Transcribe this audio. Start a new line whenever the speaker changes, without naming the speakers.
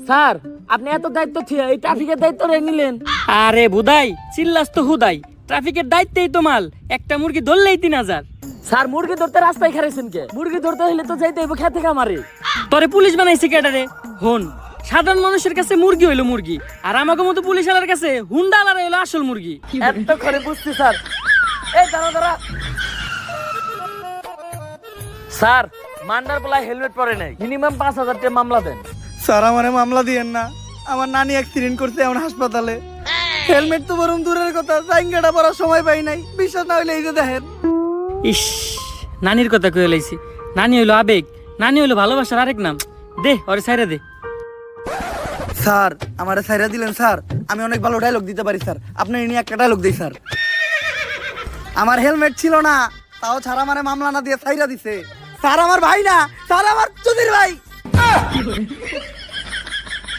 Sir আপনি এত দায়িত্ব থিয়া এই ট্রাফিকের দায়িত্ব রে নিলেন।
আরে বুদাই চিল্লাস তো হুদাই, ট্রাফিকের দায়িত্বেই তো মাল, একটা মুরগি ধরলেই 3000।
স্যার মুরগি ধরতে রাস্তায় খারাইছেন কে? মুরগি ধরতে হইলে তো যাইতে হইব খেতে খামারে।
তোরে পুলিশ বানাইছে কেডারে? হন, সাধারণ মানুষের কাছে মুরগি হইলো মুরগি, আর আমাকে মতো পুলিশ আলার কাছে হুন্ডা আলার হইলো আসল মুরগি।
এত করে বুঝছি স্যার। এই দাঁড়া দাঁড়া স্যার, মান্ডার বলায় হেলমেট পরে নাই, মিনিমাম 5000 টাকা মামলা দেন।
স্যার আমারে মামলা দিয়েন না, আমার নানি অ্যাক্সিডেন্ট করছে এখন হাসপাতালে। হেলমেট তো বরং দূরের কথা, জাইঙ্গাটা পরার সময় পাই নাই। বিশ্বাস না হইলে এই যে দেখেন।
ইস, নানির কথা কয়ে লাইছি। নানি হইলো আবেগ, নানি হইলো ভালোবাসার আরেক নাম। দে ওরে ছাইরা দে।
স্যার আমারে ছাইরা দিলেন স্যার, আমি অনেক ভালো ডায়লগ দিতে পারি স্যার, আপনি নিয়ে একটা ডায়লগ দিই স্যার। আমার হেলমেট ছিল না, তাও ছাড়া মানে মামলা না দিয়ে ছাইরা দিছে। স্যার আমার ভাই না, স্যার আমার চুদির ভাই।